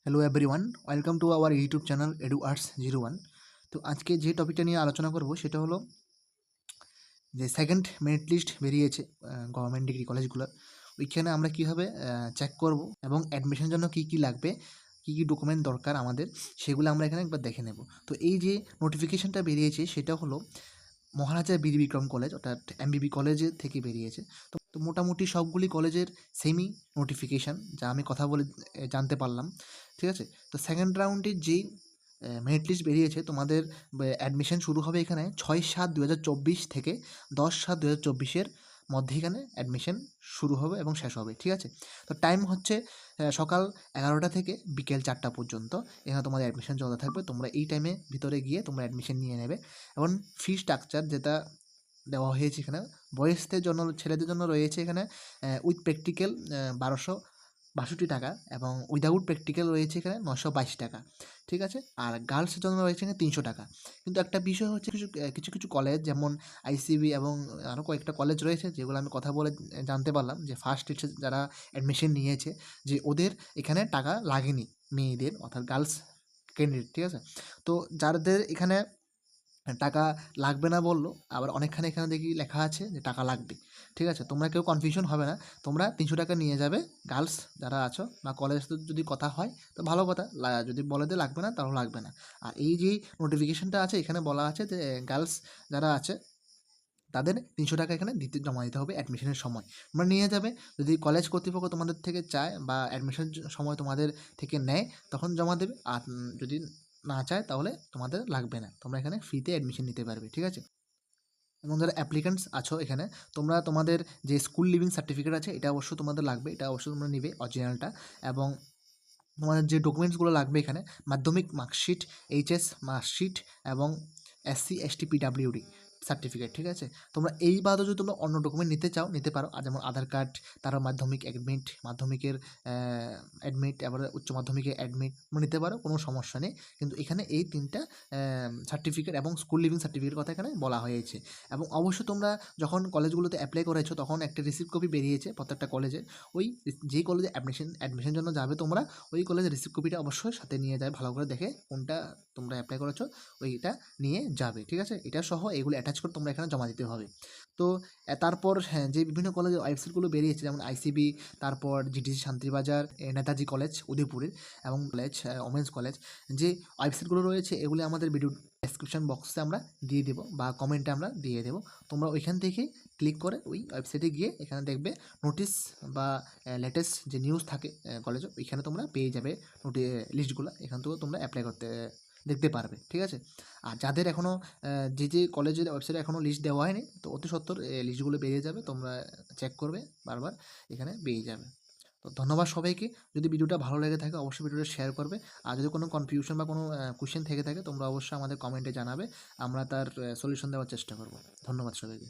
Hello everyone, welcome to our YouTube channel edu arts 01। তো আজকে যে টপিকটা নিয়ে আলোচনা করব সেটা হলো যে সেকেন্ড মেরিট লিস্ট বেরিয়েছে গভর্নমেন্ট ডিগ্রি কলেজগুলোর। ওইখানে আমরা কীভাবে চেক করব এবং অ্যাডমিশনের জন্য কী কী লাগবে, কী কী ডকুমেন্ট দরকার আমাদের, সেগুলো আমরা এখানে একবার দেখে নেব। তো এই যে নোটিফিকেশানটা বেরিয়েছে সেটা হলো মহারাজা বীর বিক্রম কলেজ, অর্থাৎ এমবিবি কলেজের থেকে বেরিয়েছে। তো মোটামুটি সবগুলি কলেজের সেমই নোটিফিকেশান, যা আমি কথা বলে জানতে পারলাম। ঠিক আছে, তো সেকেন্ড রাউন্ডের যেই মেরিট লিস্ট বেরিয়েছে, তোমাদের অ্যাডমিশন শুরু হবে এখানে 6/7/2024 থেকে 10/7/2024 মধ্যে এখানে অ্যাডমিশন শুরু হবে এবং শেষ হবে। ঠিক আছে, তো টাইম হচ্ছে সকাল 11টা থেকে বিকেল 4টা পর্যন্ত এখানে তোমাদের অ্যাডমিশন চলতে থাকবে। তোমরা এই টাইমে ভিতরে গিয়ে তোমরা অ্যাডমিশন নিয়ে নেবে। এবং ফি স্ট্রাকচার যেটা দেওয়া হয়েছে এখানে, বয়েজদের জন্য, ছেলেদের জন্য রয়েছে এখানে উইথ প্র্যাকটিক্যাল 1262 টাকা এবং উইদাউট প্র্যাকটিক্যাল রয়েছে এখানে 922 টাকা। ঠিক আছে, আর গার্লসের জন্য রয়েছে এখানে 300 টাকা। কিন্তু একটা বিষয় হচ্ছে, কিছু কিছু কলেজ যেমন আইসিবি এবং আরও কয়েকটা কলেজ রয়েছে যেগুলো আমি কথা বলে জানতে পারলাম যে ফার্স্ট লিস্টে যারা অ্যাডমিশন নিয়েছে যে ওদের এখানে টাকা লাগেনি, মেয়েদের অর্থাৎ গার্লস ক্যান্ডিডেট। ঠিক আছে, তো যাদের এখানে টাকা লাগবে না বললো, আবার অনেকখানি এখানে দেখি লেখা আছে যে টাকা লাগবে। ঠিক আছে, তোমরা কেউ কনফিউশন হবে না, তোমরা 300 টাকা নিয়ে যাবে গার্লস যারা আছো, বা কলেজ যদি কথা হয় তো ভালো কথা, যদি বলে যে লাগবে না তাহলে লাগবে না। আর এই যে নোটিফিকেশনটা আছে এখানে বলা আছে যে গার্লস যারা আছে তাদের 300 টাকা এখানে জমা দিতে হবে অ্যাডমিশনের সময়। তোমরা নিয়ে যাবে, যদি কলেজ কর্তৃপক্ষ তোমাদের থেকে চায় বা অ্যাডমিশন সময় তোমাদের থেকে নেয় তখন জমা দেবে, আর যদি না চায় তাহলে তোমাদের লাগবে না, তোমরা এখানে ফ্রিতে অ্যাডমিশন নিতে পারবে। ঠিক আছে, এবং যারা অ্যাপ্লিক্যান্টস আছো এখানে, তোমরা তোমাদের যে স্কুল লিভিং সার্টিফিকেট আছে এটা অবশ্যই তোমাদের লাগবে, এটা অবশ্যই তোমরা নিবে অরিজিনালটা। এবং তোমাদের যে ডকুমেন্টসগুলো লাগবে এখানে, মাধ্যমিক মার্কশিট, এইচএস মার্কশিট এবং এসসি এসটি পিডাব্লিউডি সার্টিফিকেট। ঠিক আছে, তোমরা এই বাদও যদি তোমরা অন্য ডকুমেন্ট নিতে চাও নিতে পারো, আর যেমন আধার কার্ড, তারা মাধ্যমিক অ্যাডমিট, মাধ্যমিকের অ্যাডমিট, এবারে উচ্চ মাধ্যমিকের অ্যাডমিট তোমরা নিতে পারো, কোনো সমস্যা নেই। কিন্তু এখানে এই 3টা সার্টিফিকেট এবং স্কুল লিভিং সার্টিফিকেট কথা এখানে বলা হয়েছে। এবং অবশ্যই তোমরা যখন কলেজগুলোতে অ্যাপ্লাই করেছো তখন একটা রিসিপ্ট কপি বেরিয়েছে প্রত্যেকটা কলেজে, ওই যেই কলেজে অ্যাডমিশন জন্য যাবে তোমরা, ওই কলেজের রিসিপ্ট কপিটা অবশ্যই সাথে নিয়ে যাবে, ভালো করে দেখে কোনটা তোমরা অ্যাপ্লাই করেছো ওইটা নিয়ে যাবে। ঠিক আছে, এটা সহ এগুলো অ্যাটাচ করে তোমরা এখানে জমা দিতে হবে। তো তারপর হ্যাঁ, যে বিভিন্ন কলেজের ওয়েবসাইটগুলো বেরিয়েছে যেমন আইসিবি, তারপর জিটিসি শান্তিবাজার, নেতাজি কলেজ উদয়পুরের, এবং কলেজ ওমেন্স কলেজ, যে ওয়েবসাইটগুলো রয়েছে এগুলি আমাদের ভিডিও ডেসক্রিপশন বক্সে আমরা দিয়ে দেবো বা কমেন্টে আমরা দিয়ে দেবো। তোমরা ওইখান থেকে ক্লিক করে ওই ওয়েবসাইটে গিয়ে এখানে দেখবে নোটিশ বা লেটেস্ট যে নিউজ থাকে কলেজে, ওইখানে তোমরা পেয়ে যাবে লিস্টগুলো, এখান থেকেও তোমরা অ্যাপ্লাই করতে দেখতে পারবে। ঠিক আছে, আর যাদের এখনও যে কলেজের ওয়েবসাইটে এখনও লিস্ট দেওয়া হয়নি, তো অতি সত্বর লিস্টগুলো বেরিয়ে যাবে, তোমরা চেক করবে বারবার, এখানে পেয়ে যাবে। তো ধন্যবাদ সবাইকে। যদি ভিডিওটা ভালো লেগে থাকে অবশ্যই ভিডিওটা শেয়ার করবে, আর যদি কোনো কনফিউশন বা কোনো কোয়েশ্চেন থেকে থাকে তোমরা অবশ্যই আমাদের কমেন্টে জানাবে, আমরা তার সলিউশন দেওয়ার চেষ্টা করব। ধন্যবাদ সবাইকে।